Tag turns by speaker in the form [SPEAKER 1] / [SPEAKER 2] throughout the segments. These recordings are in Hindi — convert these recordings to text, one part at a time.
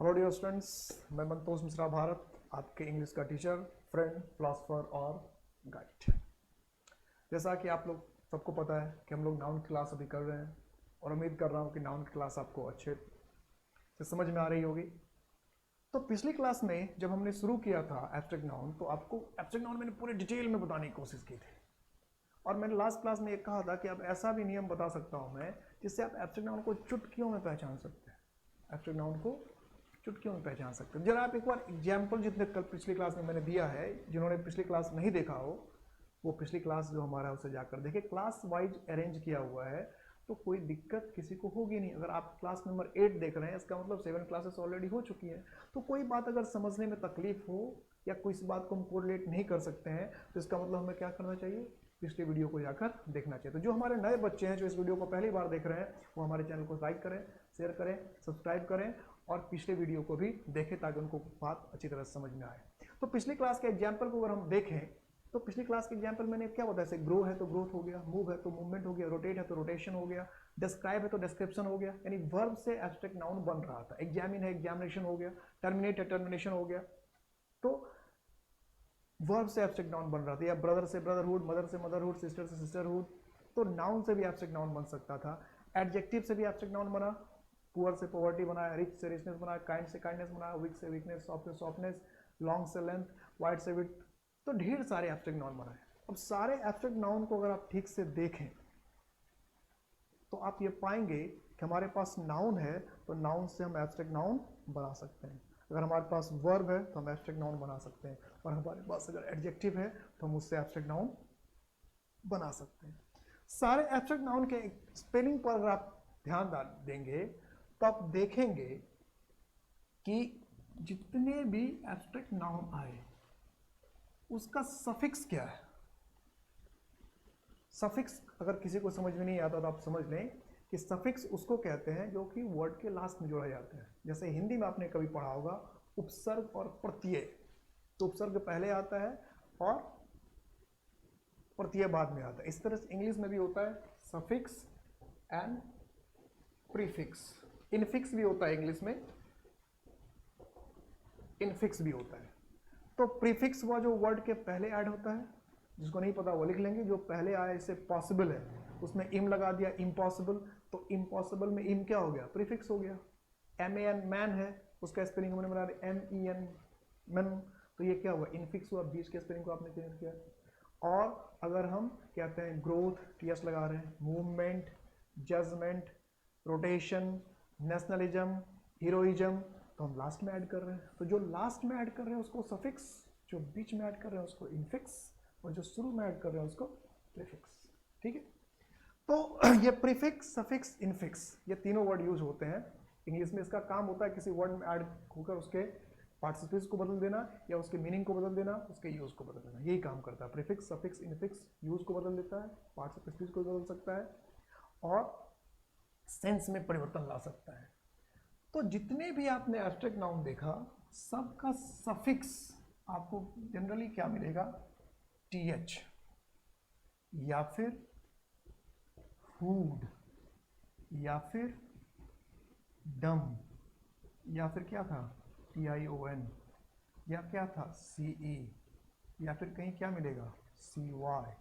[SPEAKER 1] हेलो डियर स्टूडेंट्स, मैं मंतोष मिश्रा भारत, आपके इंग्लिश का टीचर, फ्रेंड, फिलोसोफर और गाइड। जैसा कि आप लोग सबको पता है कि हम लोग नाउन क्लास अभी कर रहे हैं और उम्मीद कर रहा हूँ कि नाउन क्लास आपको अच्छे से समझ में आ रही होगी। तो पिछली क्लास में जब हमने शुरू किया था एब्स्ट्रैक्ट नाउन, तो आपको एब्स्ट्रैक्ट नाउन मैंने पूरे डिटेल में बताने की कोशिश की थी और मैंने लास्ट क्लास में ये कहा था कि अब ऐसा भी नियम बता सकता हूँ मैं जिससे आप एब्स्ट्रैक्ट नाउन को चुटकियों में पहचान सकते हैं। एब्स्ट्रैक्ट नाउन को चुटकियों में पहचान सकते हैं। जरा आप एक बार एग्जाम्पल जितने कल पिछली क्लास में मैंने दिया है, जिन्होंने पिछली क्लास नहीं देखा हो वो पिछली क्लास जो हमारा उसे जाकर देखे। क्लास वाइज अरेंज किया हुआ है तो कोई दिक्कत किसी को होगी नहीं। अगर आप क्लास नंबर 8 देख रहे हैं, इसका मतलब 7 क्लासेस ऑलरेडी हो चुकी है। तो कोई बात अगर समझने में तकलीफ हो या कोई इस बात को हम कोरिलेट नहीं कर सकते हैं तो इसका मतलब हमें क्या करना चाहिए, पिछले वीडियो को जाकर देखना चाहिए। तो जो हमारे नए बच्चे हैं जो इस वीडियो को पहली बार देख रहे हैं वो हमारे चैनल को लाइक करें, शेयर करें, सब्सक्राइब करें और पिछले वीडियो को भी देखें ताकि उनको बात अच्छी तरह से समझ में आए। तो पिछली क्लास के एग्जाम्पल को अगर हम देखें तो पिछली क्लास के एग्जाम्पल मैंने क्या बताया, जैसे ग्रो है तो ग्रोथ हो गया, मूव है तो मूवमेंट हो गया, रोटेट है तो रोटेशन हो गया, डिस्क्राइब है तो डिस्क्रिप्शन हो गया। यानी वर्ब से एब्स्ट्रैक्ट नाउन बन रहा था। एग्जामिन है एग्जामिनेशन हो गया, टर्मिनेट है टर्मिनेशन हो गया। तो वर्ब से एब्स्ट्रैक्ट नाउन बन रहा था, या ब्रदर से ब्रदरहुड, मदर से मदरहुड, सिस्टर से सिस्टरहुड। तो नाउन से भी एब्स्ट्रैक्ट नाउन बन सकता था। एडजेक्टिव से भी एब्स्ट्रैक्ट नाउन बना, पुअर से पॉवर्टी बनाया, रिच से रिचनेस बनाया, काइंड से काइंडनेस बनाया, वीक से वीकनेस, सॉफ्ट से सॉफ्टनेस, लॉन्ग से लेंथ, वाइड से विड्थ। तो ढेर सारे एब्स्ट्रैक्ट नाउन बनाए। अब सारे एब्स्ट्रैक्ट नाउन को अगर आप ठीक से देखें तो आप ये पाएंगे कि हमारे पास नाउन है तो नाउन से हम एब्स्ट्रैक्ट नाउन बना सकते हैं। अगर हमारे पास वर्ब है तो हम एब्स्ट्रैक्ट नाउन बना सकते हैं, और हमारे पास अगर एडजेक्टिव है तो हम उससे एब्स्ट्रैक्ट नाउन बना सकते हैं। सारे एब्स्ट्रैक्ट नाउन के स्पेलिंग पर अगर आप ध्यान देंगे तो आप देखेंगे कि जितने भी एब्स्ट्रैक्ट नाउन आए उसका सफिक्स क्या है। सफिक्स अगर किसी को समझ में नहीं आता तो आप समझ लें कि सफिक्स उसको कहते हैं जो कि वर्ड के लास्ट में जोड़ा जाता है। जैसे हिंदी में आपने कभी पढ़ा होगा उपसर्ग और प्रत्यय, तो उपसर्ग पहले आता है और प्रत्यय बाद में आता है। इस तरह से इंग्लिश में भी होता है सफिक्स एंड प्रीफिक्स। इनफिक्स भी होता है इंग्लिश में, इनफिक्स भी होता है। तो प्रीफिक्स हुआ जो वर्ड के पहले ऐड होता है, जिसको नहीं पता वो लिख लेंगे। जो पहले आया जैसे पॉसिबल है उसमें इम लगा दिया, इम्पॉसिबल, तो इम्पॉसिबल में इम क्या हो गया, प्रीफिक्स हो गया। MAN मैन है, उसका स्पेलिंग हमने बना दिया MEN मैन, तो ये क्या हुआ, इनफिक्स हुआ, बीच के स्पेलिंग को आपने चेंज किया। और अगर हम कहते हैं ग्रोथ, TS लगा रहे हैं, movement, judgement, rotation, nationalism, heroism, तो हम लास्ट में ऐड कर रहे हैं। तो जो लास्ट में ऐड कर रहे हैं उसको सफिक्स, जो बीच में ऐड कर रहे हैं उसको इनफिक्स, और जो शुरू में ऐड कर रहे हैं उसको प्रीफिक्स। ठीक है, तो ये प्रीफिक्स, सफिक्स, इनफिक्स, ये तीनों वर्ड यूज होते हैं इंग्लिश में। इसका काम होता है किसी वर्ड में ऐड होकर उसके पार्टिसिपल्स को बदल देना या उसके मीनिंग को बदल देना, उसके यूज को बदल देना, यही काम करता है। प्रीफिक्स, सफिक्स, इनफिक्स यूज को बदल देता है, पार्टिसिपल्स को बदल सकता है और सेंस में परिवर्तन ला सकता है। तो जितने भी आपने एब्स्ट्रैक्ट नाउन देखा सबका सफिक्स आपको जनरली क्या मिलेगा, TH, या फिर फूड, या फिर डम, या फिर क्या था TION, या क्या था CE, या फिर कहीं क्या मिलेगा CY,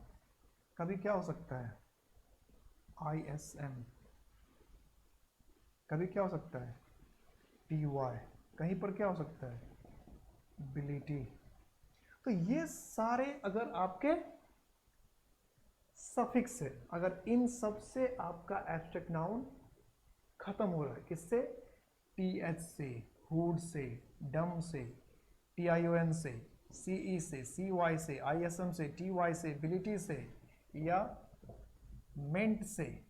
[SPEAKER 1] कभी क्या हो सकता है ISM, कभी क्या हो सकता है TY, कहीं पर क्या हो सकता है बिलिटी। तो ये सारे अगर आपके सफिक्स है, अगर इन सब से आपका एब्स्ट्रैक्ट नाउन खत्म हो रहा है, किससे, TH से, हुड से, डम से, TION से, CE से, CY से, ISM से, TY से, बिलिटी से या मेंट से,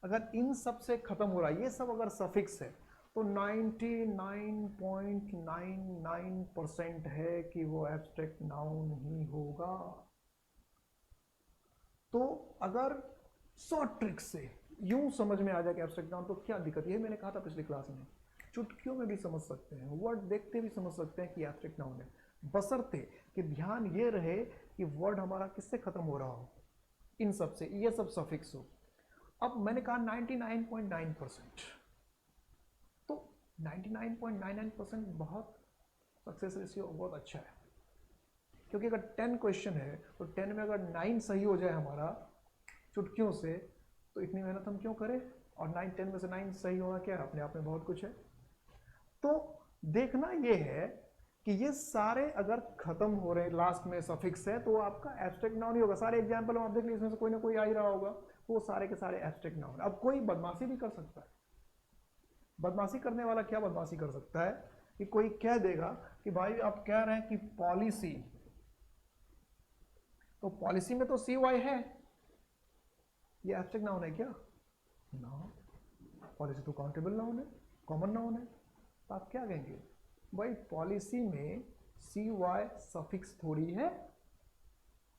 [SPEAKER 1] अगर इन सब से खत्म हो रहा है, ये सब अगर सफिक्स है तो 99.99% है कि वो एब्स्ट्रैक्ट नाउन ही होगा। तो अगर शॉर्ट ट्रिक से यूं समझ में आ जाए कि एब्स्ट्रैक्ट नाउन, तो क्या दिक्कत, ये मैंने कहा था पिछली क्लास में, चुटकियों में भी समझ सकते हैं, वर्ड देखते भी समझ सकते हैं कि एब्स्ट्रैक्ट नाउन है, बशर्ते कि ध्यान ये रहे कि वर्ड हमारा किससे खत्म हो रहा हो, इन सब से, ये सब सफिक्स हो। अब मैंने कहा 99.9%, तो 99.99% बहुत सक्सेस रेशियो बहुत अच्छा है, क्योंकि अगर 10 क्वेश्चन है तो 10 में अगर 9 सही हो जाए हमारा चुटकियों से, तो इतनी मेहनत हम क्यों करें। और 10 में से 9 सही होना क्या है, अपने आप में बहुत कुछ है। तो देखना ये है कि ये सारे अगर खत्म हो रहे लास्ट में सफिक्स है, तो वो आपका एब्स्ट्रैक्ट नाउन ही होगा। सारे एग्जाम्पल आप देख लीजिए, इसमें से कोई ना कोई आ ही रहा होगा, तो वो सारे के सारे एब्स्ट्रैक्ट नाउन। अब कोई बदमाशी भी कर सकता है। बदमाशी करने वाला क्या बदमाशी कर सकता है कि कोई कह देगा कि भाई आप कह रहे हैं कि पॉलिसी, तो पॉलिसी में तो सी वाई है, ये एब्स्ट्रैक्ट नाउन है क्या? ना, पॉलिसी तो काउंटेबल नाउन है, कॉमन नाउन है। तो आप क्या कहेंगे, भाई पॉलिसी में सी वाई सफिक्स थोड़ी है,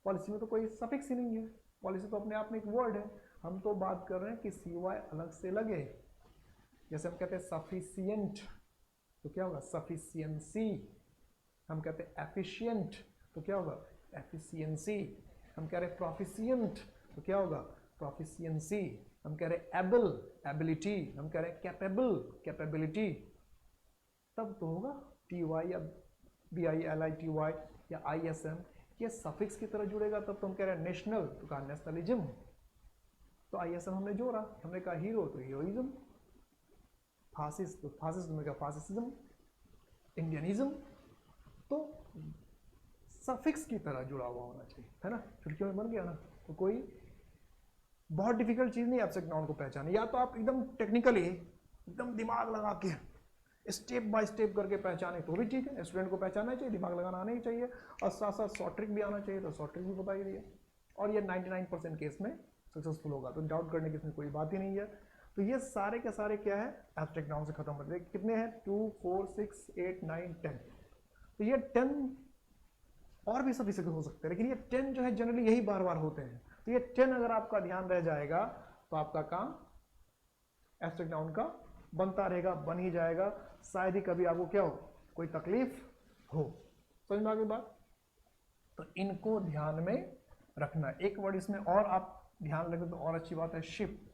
[SPEAKER 1] पॉलिसी में तो कोई सफिक्स ही नहीं है, पॉलिसी तो अपने आप में एक वर्ड है। हम तो बात कर रहे हैं कि सी वाई अलग से लगे। जैसे हम कहते हैं सफिशियंट, तो क्या होगा सफिशियंसी। हम कहते हैं एफिशिएंट, तो क्या होगा एफिशिएंसी। हम कह रहे हैं प्रोफिशिएंट, तो क्या होगा प्रोफिशिएंसी। हम कह रहे हैं एबल, एबिलिटी। हम कह रहे हैं कैपेबल, कैपेबिलिटी। तब तो होगा टी वाई या B I L I T Y या आई एस एम, ये सफिक्स की तरह जुड़ेगा। तब तो हम कह रहे हैं नेशनल, तो कहा नेशनलिज्म। तो आई एस एम हमने जोड़ा, हमने कहा हीरो, तो हीरोइज्म। फासिस्ट, तो फासिस्ट में कहा फासिज्म, इंडियनिज्म। तो सफिक्स की तरह जुड़ा हुआ होना चाहिए, है ना। छुटकियों में बन गया ना। तो कोई बहुत डिफिकल्ट चीज़ नहीं एब्स्ट्रैक्ट नाउन को पहचाने। या तो आप एकदम टेक्निकली एकदम दिमाग लगा के स्टेप बाय स्टेप करके पहचाने तो भी ठीक है, स्टूडेंट को पहचानना चाहिए, दिमाग लगाना आना ही चाहिए, और साथ साथ शॉर्ट ट्रिक भी आना चाहिए, तो शॉर्ट ट्रिक भी बता ही दिया। और ये 99% केस में सक्सेसफुल होगा, तो डाउट करने की इसमें कोई बात ही नहीं है। तो ये सारे के सारे क्या है, एब्स्ट्रैक्ट नाउन से खत्म करते हैं। कितने हैं, 2 4 6 8 9 10। तो ये 10 और भी सभी हो सकते हैं, लेकिन ये 10 जो है जनरली यही बार बार होते हैं। तो ये 10 अगर आपका ध्यान रह जाएगा तो आपका काम एब्स्ट्रैक्ट नाउन का बनता रहेगा, बन ही जाएगा। शायद ही कभी आपको क्या हो, कोई तकलीफ हो। समझ में आ गई बात। तो इनको ध्यान में रखना। एक वर्ड इसमें और आप ध्यान रखें तो और अच्छी बात है, शिप।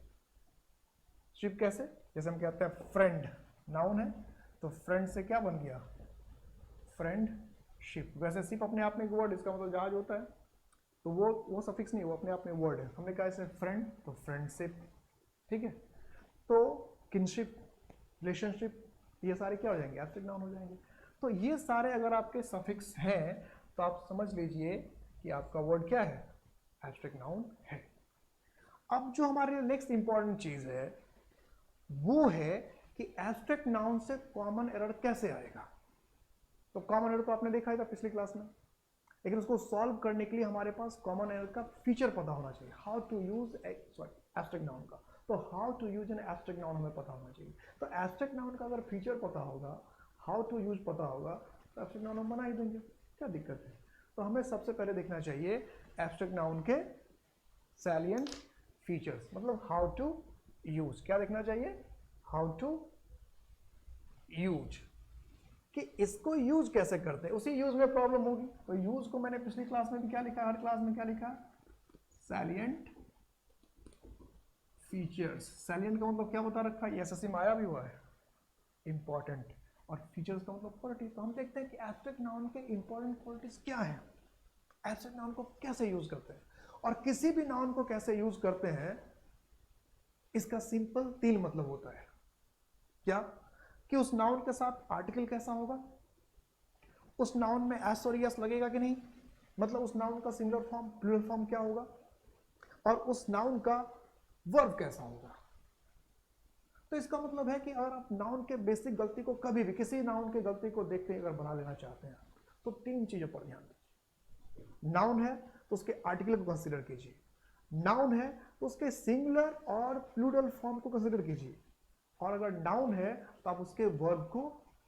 [SPEAKER 1] शिप कैसे, जैसे हम कहते हैं फ्रेंड, नाउन है, तो फ्रेंड से क्या बन गया, फ्रेंडशिप। वैसे शिप अपने आप में एक वर्ड, इसका मतलब जहाज होता है, तो वो सफिक्स नहीं, वो अपने आप में वर्ड है। हमने कहा इसे फ्रेंड, तो फ्रेंडशिप, ठीक है। तो किनशिप, रिलेशनशिप, ये सारे क्या हो जाएंगे, एब्स्ट्रैक्ट नाउन हो जाएंगे। तो ये सारे अगर आपके सफिक्स हैं तो आप समझ लीजिए कि आपका वर्ड क्या है, एब्स्ट्रैक्ट नाउन है। अब जो हमारे नेक्स्ट इंपॉर्टेंट चीज है वो है कि एब्स्ट्रैक्ट नाउन से कॉमन एरर कैसे आएगा। तो कॉमन एरर तो आपने देखा ही था पिछली क्लास में, लेकिन उसको सॉल्व करने के लिए हमारे पास कॉमन एरर का फीचर पता होना चाहिए। How to use abstract noun का, तो how to use an abstract noun हमें पता होना चाहिए। तो एब्स्ट्रैक्ट नाउन का अगर फीचर पता होगा, हाउ टू यूज पता होगा, तो एब्स्ट्रैक्ट नाउन हम बना ही देंगे, क्या दिक्कत है। तो हमें सबसे पहले देखना चाहिए एब्स्ट्रैक्ट नाउन के सैलिएंट फीचर्स, मतलब हाउ टू यूज। क्या देखना चाहिए, हाउ टू यूज, कि इसको यूज कैसे करते हैं। उसी यूज में प्रॉब्लम होगी। तो यूज को मैंने पिछली क्लास में भी क्या लिखा, हर क्लास में क्या लिखा, सैलिएंट फीचर्स। सैलिएंट का मतलब क्या बता रखा है, एसएससी में आया भी हुआ है, इंपॉर्टेंट। और फीचर्स का मतलब क्वालिटी। तो हम देखते हैं कि एब्स्ट्रैक्ट नाउन के इंपॉर्टेंट क्वालिटीज क्या है, एब्स्ट्रैक्ट नाउन को कैसे यूज करते हैं, और किसी भी नाउन को कैसे यूज करते हैं। इसका सिंपल 3 मतलब होता है। क्या, कि उस नाउन के साथ आर्टिकल कैसा होगा, उस नाउन में एस और यस लगेगा कि नहीं, मतलब उस नाउन का सिंगुलर फॉर्म प्लूरल फॉर्म क्या होगा, और उस नाउन का वर्ब कैसा होगा। तो इसका मतलब है कि अगर आप नाउन के बेसिक गलती को कभी भी, किसी नाउन के गलती को देखते ही अगर बना लेना चाहते हैं, तो 3 चीजों पर ध्यान दीजिए। नाउन है तो उसके आर्टिकल को कंसीडर कीजिए, नाउन है तो उसके सिंगुलर और प्लूरल फॉर्म को कंसीडर कीजिए, और अगर नाउन है तो आप उसके वर्ब को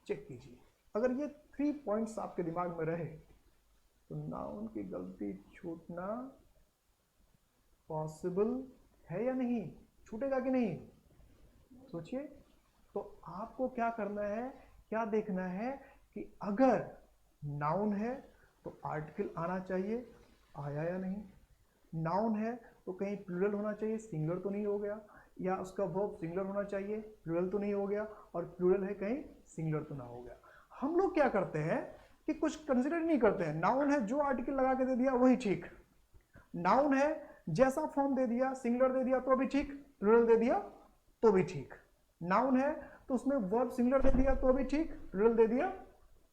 [SPEAKER 1] चेक कीजिए। अगर ये 3 पॉइंट्स आपके दिमाग में रहे तो नाउन की गलती छूटना पॉसिबल है या नहीं, छूटेगा कि नहीं, सोचिए। तो आपको क्या करना है, क्या देखना है कि अगर नाउन है तो आर्टिकल आना चाहिए, आया या नहीं, नाउन है तो कहीं प्लूरल होना चाहिए, सिंगुलर तो नहीं हो गया, या उसका वर्ब सिंगुलर होना चाहिए, प्लूरल तो नहीं हो गया, और प्लूरल है कहीं सिंगुलर तो ना हो गया। हम लोग क्या करते हैं कि कुछ कंसिडर नहीं करते हैं, नाउन है जो आर्टिकल लगा के दे दिया वही ठीक, नाउन है जैसा फॉर्म दे दिया, सिंगुलर दे दिया तो भी ठीक, प्लूरल दे दिया तो भी ठीक, नाउन है तो उसमें वर्ब सिंगुलर दे दिया तो भी ठीक, प्लूरल दे दिया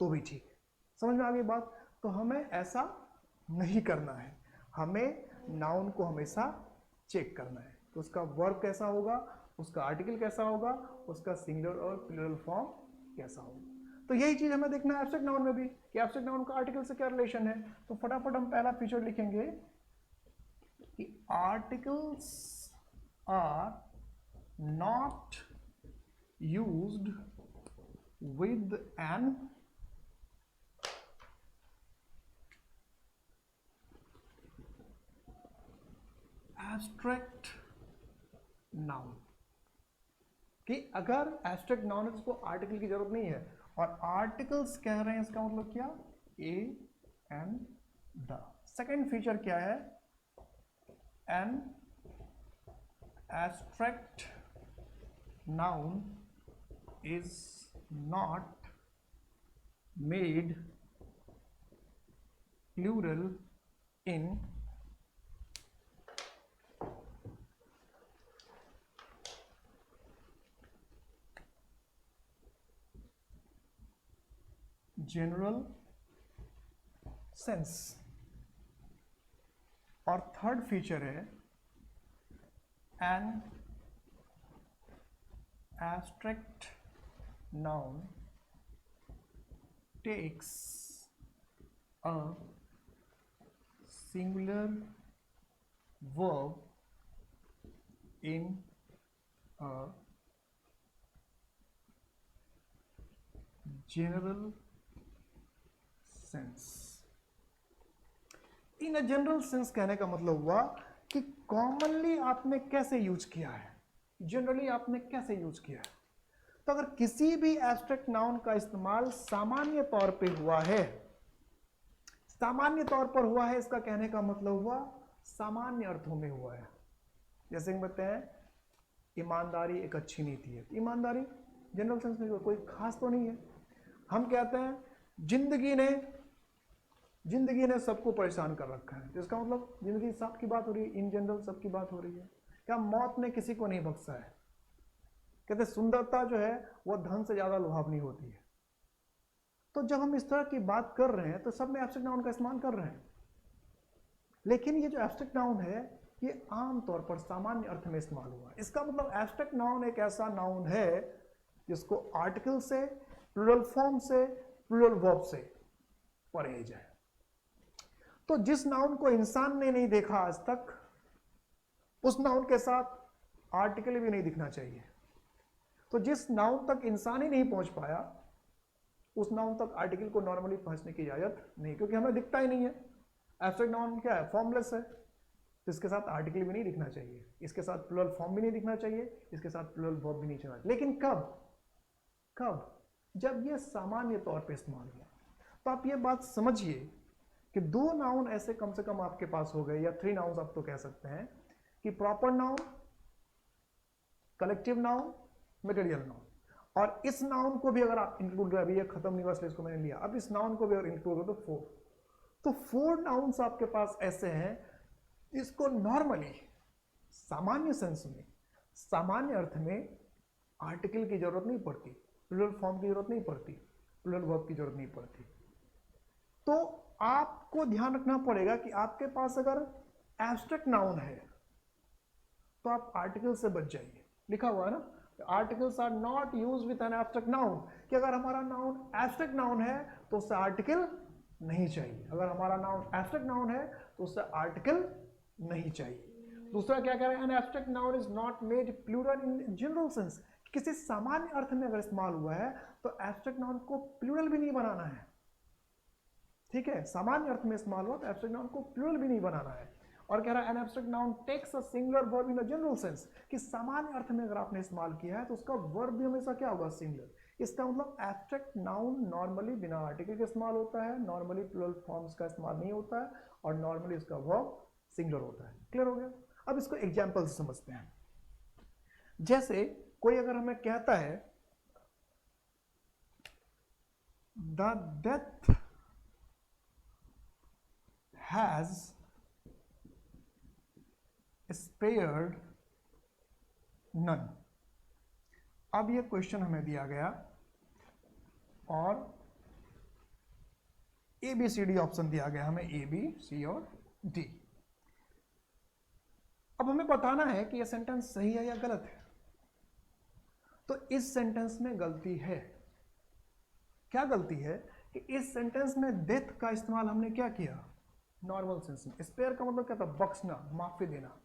[SPEAKER 1] तो भी ठीक। समझ में आ गई बात? तो हमें ऐसा नहीं करना है, हमें नाउन को हमेशा चेक करना है, तो उसका वर्ब कैसा होगा, उसका आर्टिकल कैसा होगा, उसका सिंगुलर और प्लूरल फॉर्म कैसा होगा। तो यही चीज हमें देखना है एब्स्ट्रैक्ट नाउन में भी कि एब्स्ट्रैक्ट नाउन का आर्टिकल से क्या रिलेशन है। तो फटाफट हम पहला फीचर लिखेंगे कि articles are not used with an abstract noun, कि अगर एब्स्ट्रैक्ट नाउन है तो उसको आर्टिकल की जरूरत नहीं है, और आर्टिकल्स कह रहे हैं इसका मतलब क्या, a and the. Second feature क्या है, an abstract noun is not made plural in general sense. और थर्ड फीचर है an abstract noun takes a singular verb in a general sense. In a general sense कहने का मतलब हुआ कि कॉमनली आपने कैसे यूज किया है, जनरली आपने कैसे यूज किया है। तो अगर किसी भी एब्स्ट्रैक्ट नाउन का इस्तेमाल सामान्य तौर पे हुआ है, सामान्य तौर पर हुआ है, इसका कहने का मतलब हुआ सामान्य अर्थों में हुआ है। जैसे कि बताते हैं ईमानदारी एक अच्छी नीति है, ईमानदारी जनरल सेंस में कोई खास तो नहीं है। हम कहते हैं जिंदगी ने सबको परेशान कर रखा है, तो इसका मतलब जिंदगी सबकी बात हो रही है, इन जनरल सबकी बात हो रही है। क्या मौत ने किसी को नहीं बख्शा है। कहते सुंदरता जो है वह धन से ज्यादा लुभावनी होती है। तो जब हम इस तरह की बात कर रहे हैं तो सब में एब्स्ट्रैक्ट नाउन का इस्तेमाल कर रहे हैं, लेकिन ये जो एब्स्ट्रैक्ट नाउन है ये आमतौर पर सामान्य अर्थ में इस्तेमाल हुआ है। इसका मतलब एब्स्ट्रैक्ट नाउन एक ऐसा नाउन है जिसको आर्टिकल से, प्लूरल फॉर्म से, प्लूरल वर्ब से परहेज है। तो जिस नाउन को इंसान ने नहीं देखा आज तक, उस नाउन के साथ आर्टिकल भी नहीं दिखना चाहिए। तो जिस नाउन तक इंसान ही नहीं पहुंच पाया, उस नाउन तक आर्टिकल को नॉर्मली पहुंचने की इजाजत नहीं, क्योंकि हमें दिखता ही नहीं है। एब्स्ट्रैक्ट नाउन क्या है, फॉर्मलेस है, तो इसके साथ आर्टिकल भी नहीं दिखना चाहिए, इसके साथ प्लूरल फॉर्म भी नहीं दिखना चाहिए, इसके साथ प्लूरल वर्ब भी नहीं चलना चाहिए। लेकिन कब जब ये सामान्य तौर पे इस्तेमाल हुआ। तो आप ये बात समझिए कि दो नाउन ऐसे कम से कम आपके पास हो गए, या थ्री नाउन आप तो कह सकते हैं, कि proper noun, collective noun, material noun. और इस नाउन को भी अगर आप इंक्लूड करें, अभी ये खत्म नहीं हुआ इसलिए इसको मैंने लिया, अब इस नाउन को भी अगर इंक्लूड करो तो फोर नाउन्स आपके पास ऐसे हैं इसको नॉर्मली सामान्य सेंस में, सामान्य अर्थ में आर्टिकल की जरूरत नहीं पड़ती, प्लूरल फॉर्म की जरूरत नहीं पड़ती, प्लूरल वर्ब की जरूरत नहीं पड़ती। तो आपको ध्यान रखना पड़ेगा कि आपके पास अगर एब्स्ट्रैक्ट नाउन है तो आप आर्टिकल से बच जाइए। लिखा हुआ है ना, articles are not use with an abstract noun, कि अगर हमारा नाउन एब्स्ट्रैक्ट नाउन है तो उससे आर्टिकल नहीं चाहिए, अगर हमारा नाउन एब्स्ट्रैक्ट नाउन है तो उससे आर्टिकल नहीं चाहिए। दूसरा क्या कह रहे हैं, an abstract noun is not made plural in general sense, किसी सामान्य अर्थ में अगर इस्तेमाल हुआ है तो एब्स्ट्रैक्ट नाउन को प्लूरल भी नहीं बनाना है। ठीक है, सामान्य अर्थ में इस्तेमाल हुआ तो एब्स्ट्रैक्ट नाउन को प्लूरल भी नहीं बनाना है। और कह रहा है an abstract noun takes a singular verb in a general sense, कि सामान्य अर्थ में अगर आपने इस्तेमाल किया है तो उसका वर्ब भी हमेशा क्या होगा, सिंगुलर। इसका मतलब एब्स्ट्रैक्ट नाउन नॉर्मली बिना आर्टिकल के इस्तेमाल होता है, नॉर्मली प्लूरल फॉर्म्स का इस्तेमाल नहीं होता है, और नॉर्मली इसका वर्ब सिंगुलर होता है। क्लियर हो गया? अब इसको एग्जाम्पल से समझते हैं। जैसे कोई अगर हमें कहता है the death has spared none. अब ये क्वेश्चन हमें दिया गया और A B C D option दिया गया हमें, ए बी सी और डी। अब हमें बताना है कि यह सेंटेंस सही है या गलत है। तो इस सेंटेंस में गलती है। क्या गलती है कि इस सेंटेंस में डेथ का इस्तेमाल हमने क्या किया, नॉर्मल सेंस में। स्पेयर का मतलब क्या था, बख्शना, माफी देना।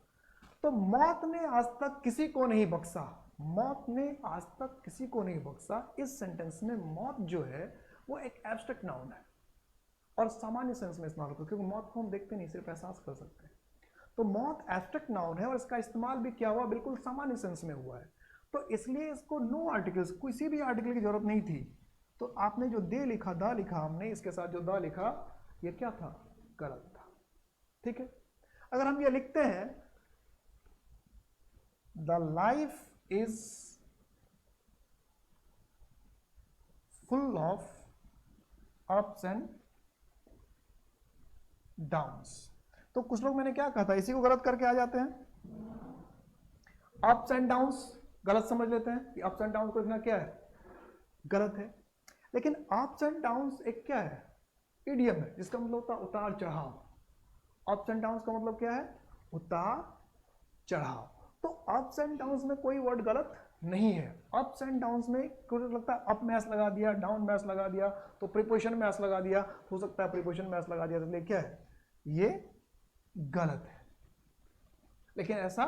[SPEAKER 1] तो मौत ने आज तक किसी को नहीं बख्शा, मौत ने आज तक किसी को नहीं बख्शा। इस सेंटेंस में मौत जो है वो एक एब्स्ट्रैक्ट नाउन है और सामान्य सेंस में इस्तेमाल होता है, क्योंकि मौत को हम देखते नहीं, सिर्फ एहसास कर सकते हैं। तो मौत एब्स्ट्रैक्ट नाउन है और इसका इस्तेमाल भी क्या हुआ, बिल्कुल सामान्य सेंस में हुआ है। तो इसलिए इसको नो आर्टिकल्स, किसी भी आर्टिकल की जरूरत नहीं थी। तो आपने जो दे लिखा, दा लिखा हमने, इसके साथ जो दा लिखा, ये क्या था, गलत था। ठीक है। अगर हम ये लिखते हैं the life is full of ups and downs, तो कुछ लोग, मैंने क्या कहा था, इसी को गलत करके आ जाते हैं। अप्स एंड डाउन्स गलत समझ लेते हैं कि अप्स एंड डाउन्स को लिखना क्या है, गलत है। लेकिन अप्स एंड डाउन्स एक क्या है, इडियम है, जिसका मतलब होता है उतार चढ़ाव। अप्स एंड डाउन्स का मतलब क्या है, उतार चढ़ाव। तो अप्स एंड डाउन्स में कोई वर्ड गलत नहीं है। अप्स एंड डाउन्स में कुछ लगता है अप मैच लगा दिया, डाउन मैच लगा दिया, तो प्रीपोजिशन मैच लगा दिया, हो सकता है प्रीपोजिशन मैच लगा दिया, तो ये क्या है, ये गलत है। लेकिन ऐसा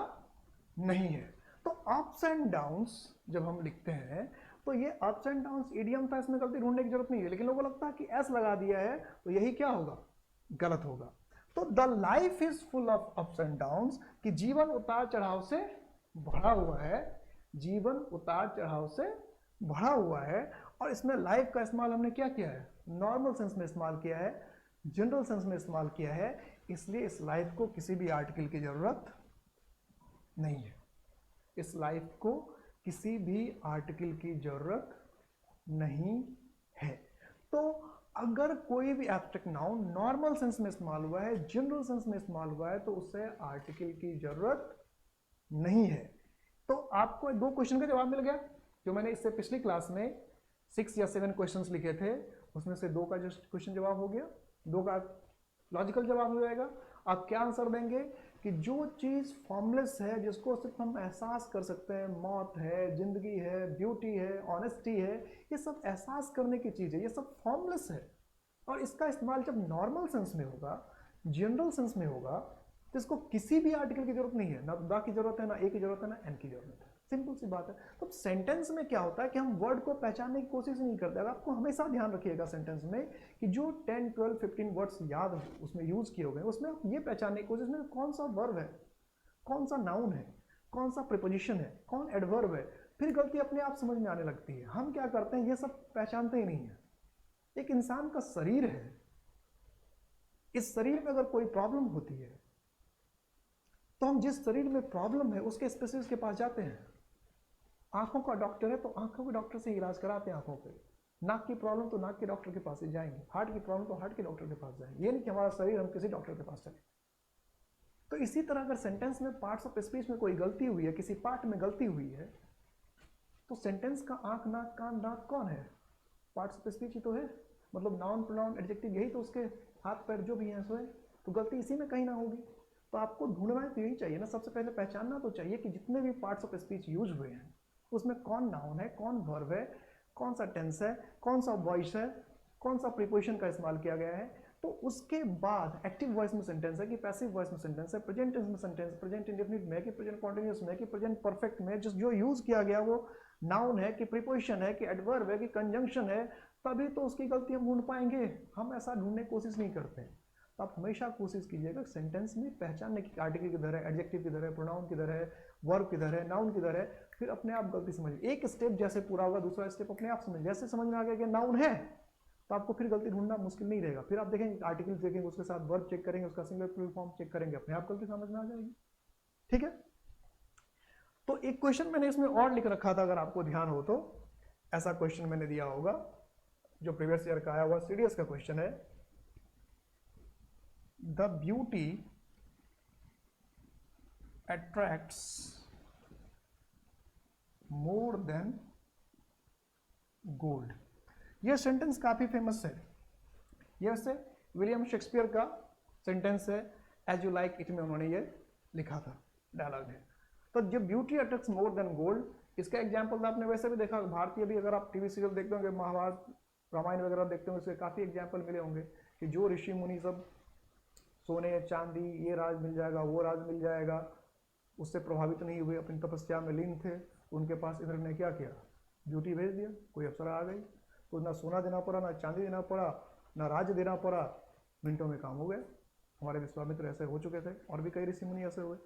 [SPEAKER 1] नहीं है। तो अप्स एंड डाउन्स जब हम लिखते हैं तो ये अप्स एंड डाउन्स इडियम था, इसमें गलती ढूंढने की जरूरत नहीं है। लेकिन लोगों को लगता है कि एस लगा दिया है तो यही क्या होगा, गलत होगा। तो the life is full of ups and downs, कि जीवन उतार चढ़ाव से भरा हुआ है, जीवन उतार चढ़ाव से भरा हुआ है। और इसमें लाइफ का इस्तेमाल हमने क्या किया है, नॉर्मल सेंस में इस्तेमाल किया है, जनरल सेंस में इस्तेमाल किया है। इसलिए इस लाइफ को किसी भी आर्टिकल की जरूरत नहीं है। इस लाइफ को किसी भी आर्टिकल की जरूरत नहीं है। तो अगर कोई भी एब्स्ट्रैक्ट नाउन नॉर्मल सेंस में इस्तेमाल हुआ है, जनरल सेंस में इस्तेमाल हुआ है, तो उससे आर्टिकल की जरूरत नहीं है। तो आपको 2 क्वेश्चन का जवाब मिल गया। जो मैंने इससे पिछली क्लास में 6 या 7 क्वेश्चंस लिखे थे, उसमें से 2 का जस्ट क्वेश्चन जवाब हो गया, 2 का लॉजिकल जवाब हो जाएगा। आप क्या आंसर देंगे कि जो चीज़ फॉर्मलेस है, जिसको सिर्फ हम एहसास कर सकते हैं, मौत है, जिंदगी है, ब्यूटी है, ऑनेस्टी है, ये सब एहसास करने की चीज़ है, ये सब फॉर्मलेस है। और इसका इस्तेमाल जब नॉर्मल सेंस में होगा, जनरल सेंस में होगा, तो इसको किसी भी आर्टिकल की जरूरत नहीं है, ना द की जरूरत है, ना ए की जरूरत है, ना एन की जरूरत है। सिंपल सी बात है। तो सेंटेंस में क्या होता है कि हम वर्ड को पहचानने की कोशिश नहीं करते। अगर आपको हमेशा ध्यान रखिएगा सेंटेंस में कि जो 10, 12, 15 वर्ड्स याद उसमें यूज किए हुए हैं, उसमें आप ये पहचानने की कोशिश में कौन सा वर्ब है, कौन सा नाउन है, कौन सा प्रीपोजिशन है, कौन एडवर्ब है, फिर गलती अपने आप समझ में आने लगती है। हम क्या करते हैं, ये सब पहचानते ही नहीं है। एक इंसान का शरीर है, इस शरीर में अगर कोई प्रॉब्लम होती है तो हम जिस शरीर में प्रॉब्लम है उसके स्पेशलिस्ट के पास जाते हैं। आंखों का डॉक्टर है तो आंखों के डॉक्टर से इलाज कराते हैं आंखों पे। नाक की प्रॉब्लम तो नाक के डॉक्टर के पास ही जाएंगे, हार्ट की प्रॉब्लम तो हार्ट के डॉक्टर के पास जाएंगे। ये नहीं कि हमारा शरीर हम किसी डॉक्टर के पास चले। तो इसी तरह अगर सेंटेंस में पार्ट्स ऑफ स्पीच में कोई गलती हुई है, किसी पार्ट में गलती हुई है, तो सेंटेंस का आंख, नाक, कान, दांत कौन है, पार्ट्स ऑफ स्पीच ही तो है। मतलब नाउन, प्रोनाउन, एडजेक्टिव, यही तो उसके हाथ पैर जो भी हैं सो है। तो गलती इसी में कहीं ना होगी। तो आपको ढूंढना तो यही चाहिए ना, सबसे पहले पहचानना तो चाहिए कि जितने भी पार्ट्स ऑफ स्पीच यूज हुए हैं उसमें कौन नाउन है, कौन वर्ब है, कौन सा टेंस है, कौन सा वॉइस है, कौन सा प्रीपोजिशन का इस्तेमाल किया गया है। तो उसके बाद एक्टिव वॉइस में सेंटेंस है कि पैसिव वॉइस में सेंटेंस है, प्रेजेंट टेंस में सेंटेंस, प्रेजेंट इंडेफिनिट में कि प्रेजेंट कॉन्टिन्यूअस में कि प्रेजेंट परफेक्ट में, जो यूज किया गया वो नाउन है कि प्रीपोजिशन है कि एडवर्ब है कि कंजंक्शन है, तभी तो उसकी गलती हम ढूंढ पाएंगे। हम ऐसा ढूंढने की कोशिश नहीं करते। तो आप हमेशा कोशिश कीजिएगा सेंटेंस में पहचानने की आर्टिकल किधर है, एडजेक्टिव किधर है, प्रोनाउन किधर है, वर्ब किधर है, नाउन किधर है, फिर अपने आप गलती समझिए। एक स्टेप जैसे पूरा होगा, दूसरा स्टेप अपने आप समझ, जैसे समझ में आ गया कि नाउन है तो आपको फिर गलती ढूंढना मुश्किल नहीं रहेगा। फिर आप देखेंगे आर्टिकल देखेंगे, उसके साथ वर्ब चेक करेंगे, उसका सिंगुलर प्लूरल फॉर्म चेक करेंगे, अपने आप गलती समझ में आ जाएगी। ठीक है। तो एक क्वेश्चन मैंने इसमें और लिख रखा था, अगर आपको ध्यान हो तो ऐसा क्वेश्चन मैंने दिया होगा जो प्रीवियस ईयर का आया हुआ सीडीएस का क्वेश्चन है, the beauty attracts more than gold. यह सेंटेंस काफी फेमस है, यह से विलियम शेक्सपियर का सेंटेंस है, एज यू लाइक इट में उन्होंने ये लिखा था, डायलॉग है। तो जो beauty attracts more than gold, इसका एग्जाम्पल आपने वैसे भी देखा, भारतीय भी अगर आप टीवी सीरियल देखते होंगे, महाभारत रामायण वगैरह देखते होंगे, इसके काफ़ी एग्जाम्पल मिले होंगे कि जो ऋषि मुनि सब सोने चांदी ये राज मिल जाएगा वो राज मिल जाएगा, उससे प्रभावित नहीं हुए, अपनी तपस्या में लीन थे, उनके पास इंद्र ने क्या किया, ब्यूटी भेज दिया, कोई अप्सरा आ गई, तो ना सोना देना पड़ा, ना चांदी देना पड़ा, ना राज्य देना पड़ा, मिनटों में काम हो गया। हमारे विश्वामित्र ऐसे हो चुके थे और भी कई ऋषि मुनि ऐसे हुए।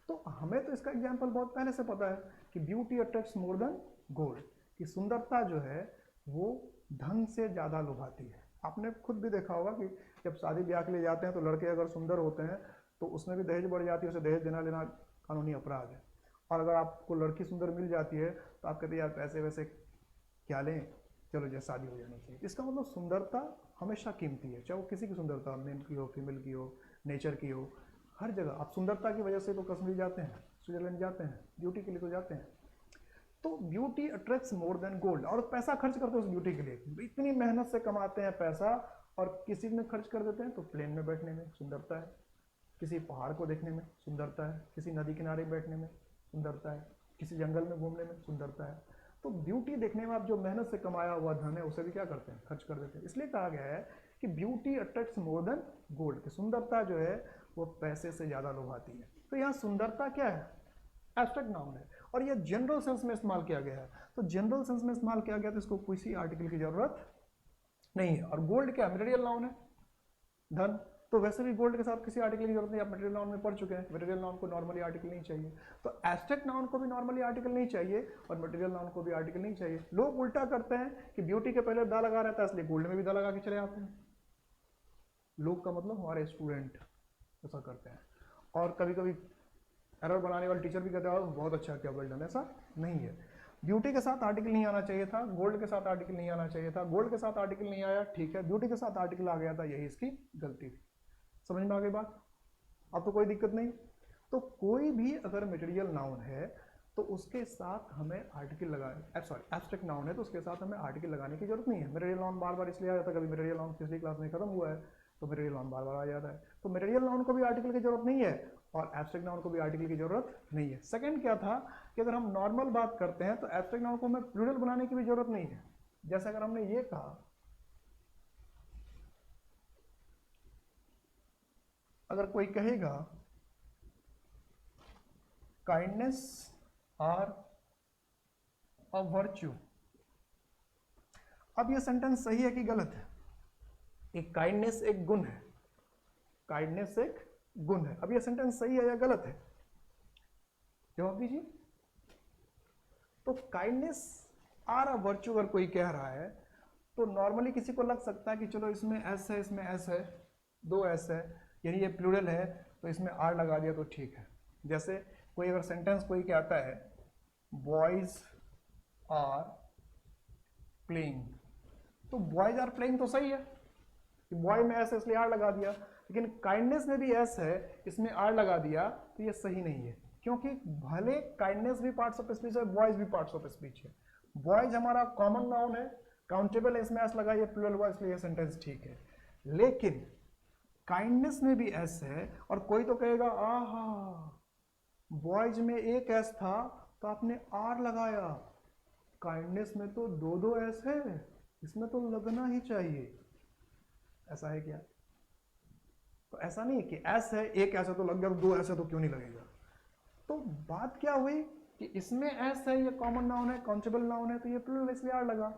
[SPEAKER 1] तो हमें तो इसका एग्जाम्पल बहुत पहले से पता है कि beauty attracts more than gold, कि सुंदरता जो है वो धन से ज़्यादा लुभाती है। आपने खुद भी देखा होगा कि जब शादी ब्याह के लिए जाते हैं तो लड़के अगर सुंदर होते हैं तो उसमें भी दहेज बढ़ जाती है, उसे दहेज देना लेना कानूनी अपराध है। और अगर आपको लड़की सुंदर मिल जाती है तो आप कहते हैं यार पैसे वैसे क्या लें, चलो जैसे शादी हो जानी चाहिए। इसका मतलब सुंदरता हमेशा कीमती है, चाहे वो किसी की सुंदरता, मेल की हो, फीमेल की हो, नेचर की हो, हर जगह आप सुंदरता की वजह से तो कश्मीर जाते हैं, स्विट्जरलैंड जाते हैं, ब्यूटी के लिए तो जाते हैं। तो beauty attracts more than gold, और पैसा खर्च करते हैं उस ब्यूटी के लिए, इतनी मेहनत से कमाते हैं पैसा और किसी में खर्च कर देते हैं। तो प्लेन में बैठने में सुंदरता है, किसी पहाड़ को देखने में सुंदरता है, किसी नदी किनारे बैठने में सुंदरता है, किसी जंगल में घूमने में सुंदरता है। तो ब्यूटी देखने में आप जो मेहनत से कमाया हुआ धन है उसे भी क्या करते हैं, खर्च कर देते हैं। इसलिए कहा गया है कि beauty attracts more than gold, कि सुंदरता जो है वो पैसे से ज़्यादा लुभाती है। तो यहाँ सुंदरता क्या है, एब्स्ट्रैक्ट नाउन है, और यह जनरल सेंस में इस्तेमाल किया गया है। तो जनरल सेंस में इस्तेमाल किया गया तो इसको किसी आर्टिकल की जरूरत नहीं है। और गोल्ड क्या, मटेरियल नाउन है, धन, तो वैसे भी गोल्ड के साथ किसी आर्टिकल की जरूरत नहीं, आप मटेरियल नाउन में पढ़ चुके हैं, मटेरियल नाउन को नॉर्मली आर्टिकल नहीं चाहिए। तो एब्स्ट्रैक्ट नाउन को भी नॉर्मली आर्टिकल नहीं चाहिए और मटेरियल नाउन को भी आर्टिकल नहीं चाहिए। लोग उल्टा करते हैं कि ब्यूटी के पहले दा लगा रहता है इसलिए गोल्ड में भी दा लगा के चले आते हैं। लोग का मतलब हमारे स्टूडेंट ऐसा करते हैं, और कभी कभी एरर बनाने वाले टीचर भी कहते हैं बहुत अच्छा किया, वेल डन। ऐसा नहीं है, ब्यूटी के साथ आर्टिकल नहीं आना चाहिए था, गोल्ड के साथ आर्टिकल नहीं आना चाहिए था, गोल्ड के साथ आर्टिकल नहीं आया ठीक है, ब्यूटी के साथ आर्टिकल आ गया था, यही इसकी गलती थी। समझ में आ गई बात, अब तो कोई दिक्कत नहीं। तो कोई भी अगर मटेरियल नाउन है तो उसके साथ हमें आर्टिकल लगाए, सॉरी एब्स्ट्रैक्ट नाउन है तो उसके साथ हमें आर्टिकल लगाने की जरूरत नहीं है। मटेरियल नाउन बार बार इसलिए आ जाता है, कभी मटेरियल नाउन पिछली क्लास में खत्म हुआ है तो मटेरियल नाउन बार बार आ जाता है। तो मटेरियल नाउन को भी आर्टिकल की जरूरत नहीं है और एब्स्ट्रैक्ट नाउन को भी आर्टिकल की जरूरत नहीं है। सेकंड क्या था कि अगर हम नॉर्मल बात करते हैं तो एब्स्ट्रैक्ट नाउन को हमें प्लूरल बनाने की भी जरूरत नहीं है। जैसे अगर हमने ये कहा, अगर कोई कहेगा काइंडनेस आर अ वर्च्यू, अब ये सेंटेंस सही है कि गलत है? एक काइंडनेस एक गुण है, काइंडनेस एक गुण है, अब ये सेंटेंस सही है या गलत है, जवाब दीजिए। तो काइंडनेस आर अ वर्च्यू अगर कोई कह रहा है तो नॉर्मली किसी को लग सकता है कि चलो इसमें एस है, इसमें एस है, दो एस है, यानी ये प्लूरल है तो इसमें आर लगा दिया तो ठीक है। जैसे कोई अगर सेंटेंस कोई कहता है बॉयज आर प्लेइंग, तो बॉयज आर प्लेइंग तो सही है, बॉय में एस है इसलिए आर लगा दिया, लेकिन काइंडनेस में भी एस है इसमें आर लगा दिया तो ये सही नहीं है, क्योंकि भले काइंडनेस भी पार्ट्स ऑफ स्पीच है, बॉयज भी पार्ट्स ऑफ स्पीच है। बॉयज हमारा कॉमन नाउन है, काउंटेबल है, इसमें एस लगा, ये प्लूरल हुआ इसलिए ये सेंटेंस ठीक है। लेकिन काइंडनेस में भी एस है और कोई तो कहेगा आहा बॉयज में एक एस था तो आपने आर लगाया, काइंडनेस में तो दो दो एस है, इसमें तो लगना ही चाहिए। ऐसा है क्या? तो ऐसा नहीं है कि एस है, एक ऐसा तो लग गया, दो ऐसे तो क्यों नहीं लगेगा। तो बात क्या हुई कि इसमें एस है, ये कॉमन नाउन है, काउंटेबल नाउन है, तो ये प्लूरल इसलिए आर लगा।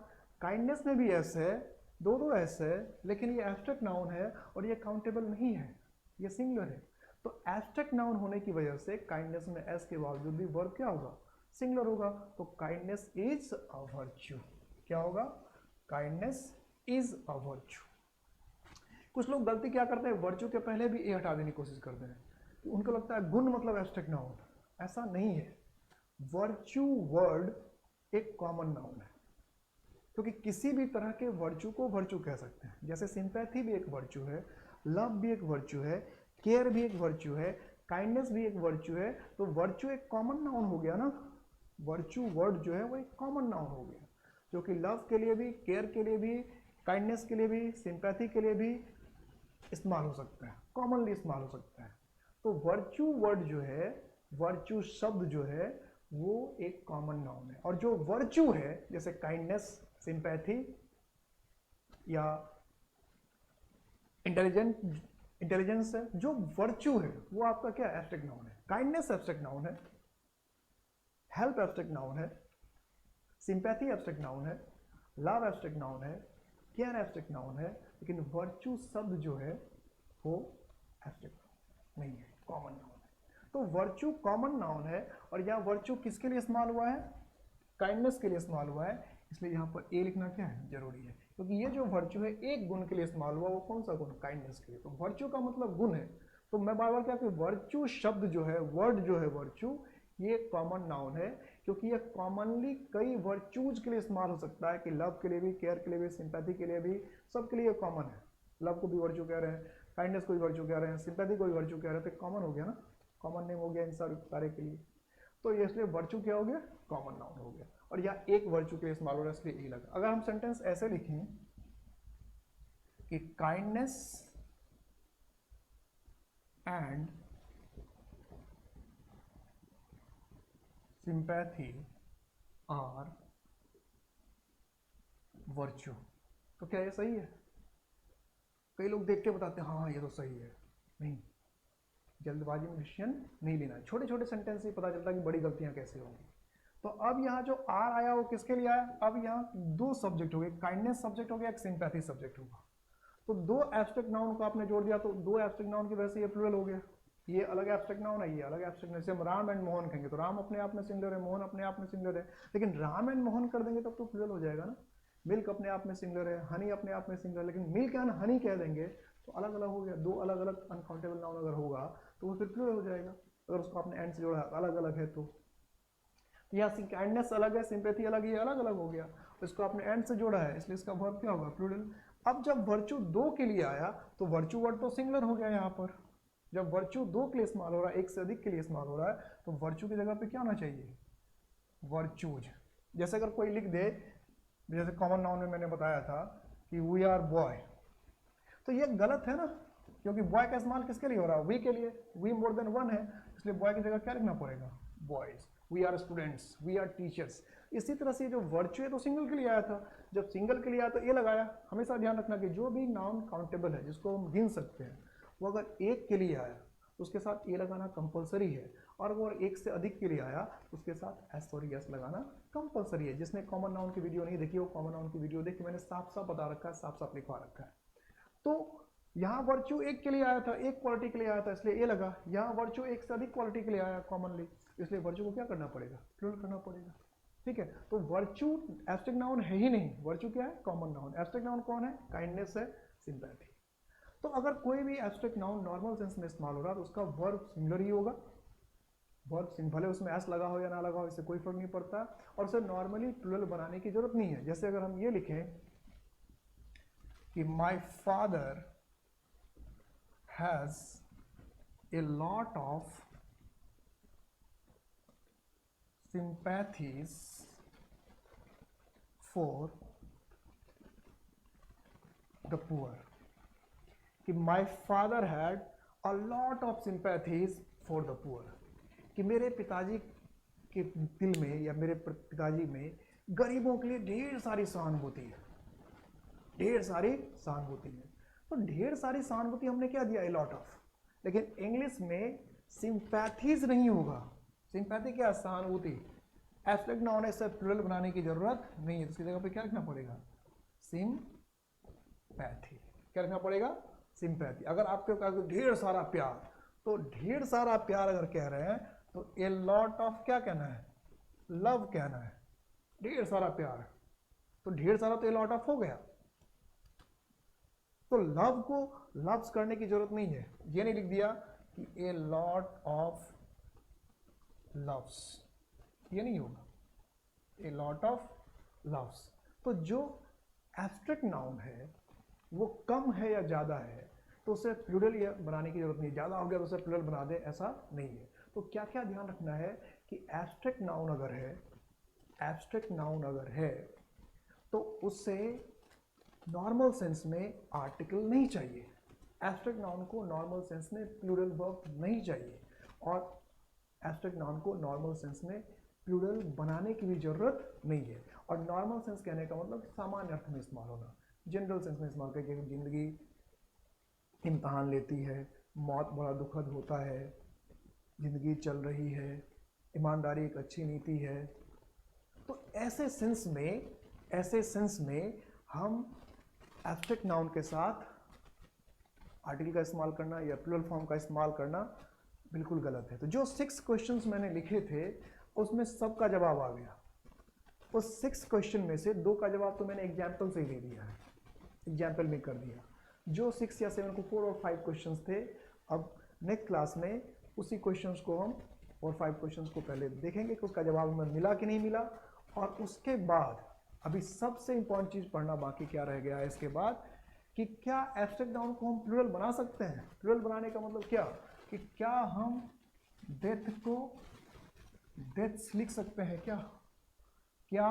[SPEAKER 1] काइंडनेस में भी एस है, दो दो एस है, लेकिन ये एब्स्ट्रैक्ट नाउन है और ये काउंटेबल नहीं है, ये सिंगुलर है। तो एब्स्ट्रैक्ट नाउन होने की वजह से काइंडनेस में एस के बावजूद भी वर्ब क्या होगा, सिंगुलर होगा। तो काइंडनेस इज अ वर्च्यू, क्या होगा, काइंडनेस इज अ वर्च्यू। कुछ लोग गलती क्या करते हैं, वर्च्यू के पहले भी ए हटा देने की कोशिश करते हैं, तो उनको लगता है गुण मतलब एब्स्ट्रैक्ट नाउन, ऐसा नहीं है। वर्च्यू वर्ड एक कॉमन नाउन है, क्योंकि किसी भी तरह के वर्च्यू को वर्च्यू कह सकते हैं। जैसे सिंपैथी भी एक वर्च्यू है, लव भी एक वर्च्यू है, केयर भी एक वर्च्यू है, काइंडनेस भी एक वर्च्यू है। तो वर्च्यू एक कॉमन नाउन हो गया ना, वर्च्यू वर्ड जो है वो एक कॉमन नाउन हो गया, जो कि लव के लिए भी, केयर के लिए भी, काइंडनेस के लिए भी, सिंपैथी के लिए भी इस्तेमाल हो सकता है, कॉमनली इस्तेमाल हो सकता है। तो वर्च्यू वर्ड जो है, वर्च्यू शब्द जो है वो एक कॉमन नाउन है। और जो वर्च्यू है जैसे काइंडनेस, सिंपैथी या इंटेलिजेंस है, जो वर्च्यू है वो आपका क्या एब्स्ट्रैक्ट नाउन है। काइंडनेस एब्स्ट्रैक्ट नाउन है, हेल्प एब्स्ट्रैक्ट नाउन है, सिंपैथी एब्स्ट्रैक्ट नाउन है, लव एब्स्ट्रैक्ट नाउन है, केयर एब्स्ट्रैक्ट नाउन है। लेकिन वर्च्यू शब्द जो है वो एब्स्ट्रैक्ट नहीं है, कॉमन नाउन है। तो वर्च्यू कॉमन नाउन है। और यहाँ वर्च्यू किसके लिए इस्तेमाल हुआ है, काइंडनेस के लिए इस्तेमाल हुआ है, इसलिए यहाँ पर ए लिखना क्या है जरूरी है, क्योंकि ये जो वर्च्यू है एक गुण के लिए इस्तेमाल हुआ, वो कौन सा गुण, काइंडनेस के लिए। तो वर्च्यू का मतलब गुण है। तो मैं बार बार क्या कि वर्च्यू शब्द जो है, वर्ड जो है वर्च्यू, ये कॉमन नाउन है, क्योंकि ये कॉमनली कई वर्च्यूज के लिए इस्तेमाल हो सकता है, कि लव के लिए भी, केयर के लिए भी, सिंपैथी के लिए भी, सबके लिए कॉमन है। लव को भी वर्च्यू कह रहे हैं, काइंडनेस को भी वर्च्यू कह रहे हैं, सिंपैथी को भी वर्च्यू कह रहे हैं, तो कॉमन हो गया ना, कॉमन नेम हो गया इन सारे के लिए। तो ये इसलिए वर्च्यू क्या हो गया, कॉमन नाउन हो गया। और यहाँ एक वर्च्यू के लिए इस्तेमाल हो रहा है, इसलिए ए लगा। अगर हम सेंटेंस ऐसे लिखें कि kindness and sympathy are virtue, तो क्या ये सही है? कई लोग देख के बताते हैं हाँ ये तो सही है। नहीं, जल्दबाजी में डिसीजन नहीं लेना है। छोटे छोटे सेंटेंस से पता चलता है कि बड़ी गलतियां कैसे होंगी। तो अब यहाँ जो आर आया वो किसके लिए आया, अब यहाँ दो सब्जेक्ट हो गए, काइंडनेस सब्जेक्ट हो गया, एक सिंपैथी सब्जेक्ट होगा। तो दो एब्स्ट्रैक्ट नाउन को आपने जोड़ दिया, तो दो एब्स्ट्रैक्ट नाउन की वजह से ये प्लूरल हो गया। ये अलग एब्स्ट्रैक्ट नाउन है, ये अलग एब्स्ट्रैक्ट नाउन। जैसे हम राम एंड मोहन कहेंगे तो राम अपने आप में सिंगुलर है, मोहन अपने आप में सिंगुलर है, लेकिन राम एंड मोहन कर देंगे तब तो प्लूरल हो जाएगा ना। मिल्क अपने आप में सिंगुलर है, हनी अपने आप में सिंगुलर, लेकिन मिल्क एंड हनी कह देंगे तो अलग अलग हो गया। दो अलग अलग अनकाउंटेबल नाउन अगर होगा तो वो फिर प्लूरल हो जाएगा, अगर उसको आपने एंड से जोड़ा अलग अलग है तो। यहाँ काइंडनेस अलग है, सिंपैथी अलग है, ये अलग अलग हो गया, इसको आपने एंड से जोड़ा है, इसलिए इसका वर्ब क्या होगा, प्लूरल। अब जब वर्च्यू दो के लिए आया तो वर्च्यू वर्ड तो सिंगुलर हो गया यहाँ पर। जब वर्च्यू दो के लिए इस्तेमाल हो रहा है, एक से अधिक के लिए इस्तेमाल हो रहा है, तो वर्च्यू की जगह पे क्या होना चाहिए, वर्च्यूज। जैसे अगर कोई लिख दे, जैसे कॉमन नाउन में मैंने बताया था कि वी आर बॉय, तो ये गलत है ना, क्योंकि बॉय का इस्तेमाल किसके लिए हो रहा है, वी के लिए, वी मोर देन वन है, इसलिए बॉय की जगह क्या लिखना पड़ेगा, boys. We are students, we are teachers. इसी तरह से जो वर्च्यू है तो सिंगल के लिए आया था, जब सिंगल के लिए आया तो ये लगाया। हमेशा ध्यान रखना कि जो भी नाउन काउंटेबल है, जिसको हम गिन सकते हैं, वो अगर एक के लिए आया तो उसके साथ ए लगाना कंपलसरी है, और अगर एक से अधिक के लिए आया तो उसके साथ एस लगाना कंपलसरी है। जिसने कॉमन नाउन की वीडियो नहीं देखी वो कॉमन नाउन की वीडियो देखी, मैंने साफ साफ बता रखा है, साफ साफ लिखवा रखा है। तो यहाँ वर्च्यू एक के लिए आया था, एक क्वालिटी के लिए आया था, इसलिए ए लगा। यहाँ वर्च्यू एक से अधिक क्वालिटी के लिए आया कॉमनली, इसलिए वर्च्यू को क्या करना पड़ेगा, प्लूरल करना पड़ेगा। ठीक है, तो वर्च्यू एब्स्ट्रैक्ट नाउन है ही नहीं, वर्च्यू क्या है, कॉमन नाउन। एब्स्ट्रैक्ट नाउन कौन है, काइंडनेस है, सिंपैथी। तो अगर कोई भी एब्स्ट्रैक्ट नाउन नॉर्मल सेंस में इस्तेमाल हो रहा है तो उसका वर्ब सिंगुलर ही होगा। वर्ब भले उसमें एस लगा हो या ना लगा हो, इससे कोई फर्क नहीं पड़ता, और उसे नॉर्मली प्लूरल बनाने की जरूरत नहीं है। जैसे अगर हम ये लिखें कि my father has a lot of sympathies for the poor, कि my father had a lot of sympathies for the poor, कि मेरे पिताजी के दिल में या मेरे पिताजी में गरीबों के लिए ढेर सारी सहानुभूति है, ढेर सारी सहानुभूति है। तो ढेर सारी सहानुभूति हमने क्या दिया, a lot of, लेकिन इंग्लिश में सिंपैथीज नहीं होगा। सिंपैथी क्या, सहानुभूति। एब्स्ट्रैक्ट नाउन है, इसे प्लूरल बनाने की जरूरत नहीं है, तो इसकी जगह पे क्या लिखना पड़ेगा, सिंपैथी। क्या लिखना पड़ेगा, सिंपैथी। अगर आपके पास ढेर सारा प्यार, तो ढेर सारा प्यार अगर कह रहे हैं तो ए लॉट ऑफ क्या कहना है, लव कहना है। ढेर सारा प्यार, तो ढेर सारा तो ए लॉट ऑफ हो गया, तो लव को लव्स करने की जरूरत नहीं है। ये नहीं लिख दिया कि ए लॉट ऑफ loves, ये नहीं होगा, ए लॉट ऑफ लव्स। तो जो एब्स्ट्रैक्ट नाउन है वो कम है या ज़्यादा है तो उसे प्लूरल या बनाने की जरूरत नहीं, ज़्यादा हो गया तो उसे प्लूरल बना दे, ऐसा नहीं है। तो क्या क्या ध्यान रखना है कि एब्स्ट्रैक्ट नाउन अगर है, एब्स्ट्रैक्ट नाउन अगर है तो उससे नॉर्मल सेंस में आर्टिकल नहीं चाहिए, एब्स्ट्रैक्ट नाउन को नॉर्मल सेंस में प्लूरल वर्ब नहीं चाहिए, और एब्स्ट्रैक्ट नाउन को नॉर्मल सेंस में प्लूरल बनाने की भी जरूरत नहीं है। और नॉर्मल सेंस कहने का मतलब सामान्य अर्थ में इस्तेमाल होना, जनरल सेंस में इस्तेमाल करके जिंदगी इम्तहान लेती है, मौत बड़ा दुखद होता है, जिंदगी चल रही है, ईमानदारी एक अच्छी नीति है। तो ऐसे सेंस में हम एब्स्ट्रैक्ट नाउन के साथ आर्टिकल का इस्तेमाल करना या प्लूरल फॉर्म का इस्तेमाल करना बिल्कुल गलत है। तो जो 6 क्वेश्चंस मैंने लिखे थे उसमें सबका जवाब आ गया। उस 6 क्वेश्चन में से 2 का जवाब तो मैंने एग्जाम्पल से ही दे दिया है, एग्जाम्पल में कर दिया। जो 6 या 7 को 4 और 5 क्वेश्चंस थे, अब नेक्स्ट क्लास में उसी क्वेश्चंस को हम और 5 क्वेश्चंस को पहले देखेंगे कि उसका जवाब हमें मिला कि नहीं मिला, और उसके बाद अभी सबसे इंपॉर्टेंट चीज़ पढ़ना बाकी क्या रह गया है इसके बाद, कि क्या एब्स्ट्रैक्ट नाउन को हम प्लूरल बना सकते हैं। प्लूरल बनाने का मतलब क्या, कि क्या हम डेथ को डेथ्स लिख सकते हैं, क्या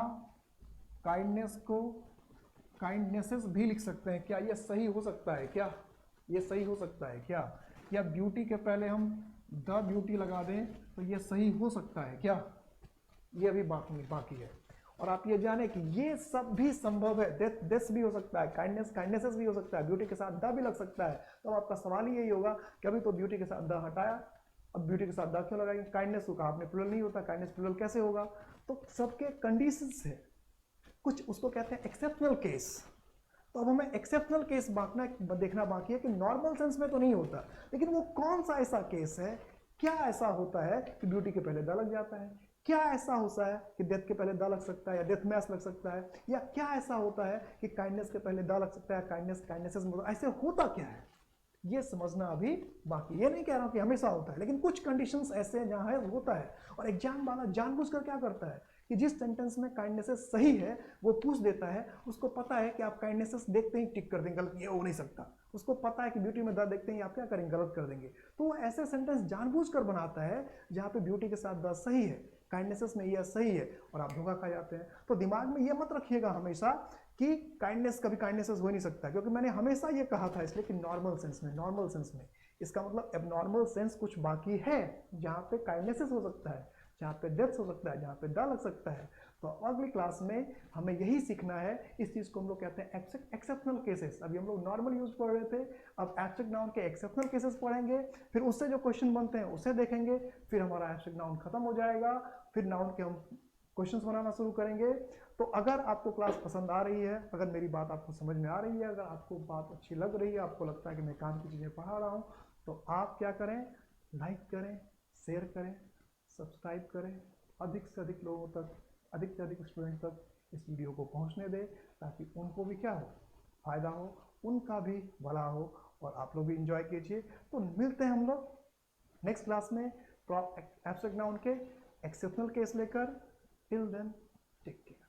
[SPEAKER 1] काइंडनेस को काइंडनेसेस भी लिख सकते हैं, क्या ये सही हो सकता है, क्या ये सही हो सकता है, क्या या ब्यूटी के पहले हम द ब्यूटी लगा दें तो ये सही हो सकता है, क्या ये अभी बाकी है। और आप ये जाने कि ये सब भी संभव है, डेथ भी हो सकता है, काइंडनेसेस भी हो सकता है, ब्यूटी के साथ द भी लग सकता है। तो आपका सवाल यही होगा कि अभी तो ब्यूटी के साथ द हटाया, अब ब्यूटी के साथ द क्यों लगाएंगे, काइंडनेस को कहा आपने प्लूरल नहीं होता, काइंडनेस प्लूरल कैसे होगा। तो सबके कंडीशंस है, कुछ उसको कहते हैं एक्सेप्शनल केस। तो अब हमें एक्सेप्शनल केस देखना बाकी है कि नॉर्मल सेंस में तो नहीं होता, लेकिन वो कौन सा ऐसा केस है, क्या ऐसा होता है कि ब्यूटी के पहले द लग जाता है, क्या ऐसा होता है कि डेथ के पहले द लग सकता है या डेथ मैस लग सकता है, या क्या ऐसा होता है कि काइंडनेस के पहले द लग सकता है, काइंडनेसेस ऐसे होता क्या है, ये समझना अभी बाकी। ये नहीं कह रहा हूं कि हमेशा होता है, लेकिन कुछ कंडीशंस ऐसे हैं जहां है होता है। और एग्जाम वाला जानबूझकर क्या करता है कि जिस सेंटेंस में काइंडनेसेस सही है वो पूछ देता है, उसको पता है कि आप काइंडनेसेस देखते ही टिक कर देंगे, गलत ये हो नहीं सकता, उसको पता है कि ब्यूटी में द देखते ही आप क्या करेंगे, गलत कर देंगे। तो वो ऐसे सेंटेंस जानबूझकर बनाता है जहाँ पे ब्यूटी के साथ द सही है, काइंडनेसेस में यह सही है, और आप धोखा खा जाते हैं। तो दिमाग में ये मत रखिएगा हमेशा कि काइंडनेस कभी काइंडनेसेस हो नहीं सकता, क्योंकि मैंने हमेशा ये कहा था इसलिए कि नॉर्मल सेंस में इसका मतलब एबनॉर्मल सेंस कुछ बाकी है जहाँ पे काइंडनेसेस हो सकता है, जहाँ पे डेथ हो सकता है, जहाँ पे द लग सकता है। तो अगली क्लास में हमें यही सीखना है, इस चीज़ को हम लोग कहते हैं एक्सेप्शनल केसेस। अभी हम लोग नॉर्मल यूज पढ़ रहे थे, अब एब्स्ट्रैक्ट नाउन के एक्सेप्शनल केसेस पढ़ेंगे, फिर उससे जो क्वेश्चन बनते हैं उसे देखेंगे, फिर हमारा एब्स्ट्रैक्ट नाउन खत्म हो जाएगा, फिर नाउन के हम क्वेश्चंस बनाना शुरू करेंगे। तो अगर आपको क्लास पसंद आ रही है, अगर मेरी बात आपको समझ में आ रही है, अगर आपको बात अच्छी लग रही है, आपको लगता है कि मैं काम की चीज़ें पढ़ा रहा हूँ, तो आप क्या करें, लाइक करें, शेयर करें, सब्सक्राइब करें, अधिक से अधिक लोगों तक, अधिक से अधिक स्टूडेंट तक इस वीडियो को पहुंचने दें, ताकि उनको भी क्या हो, फायदा हो, उनका भी भला हो, और आप लोग भी इंजॉय कीजिए। तो मिलते हैं हम लोग नेक्स्ट क्लास में एब्स्ट्रैक्ट नाउन के एक्सेप्शनल केस लेकर। Till then take care.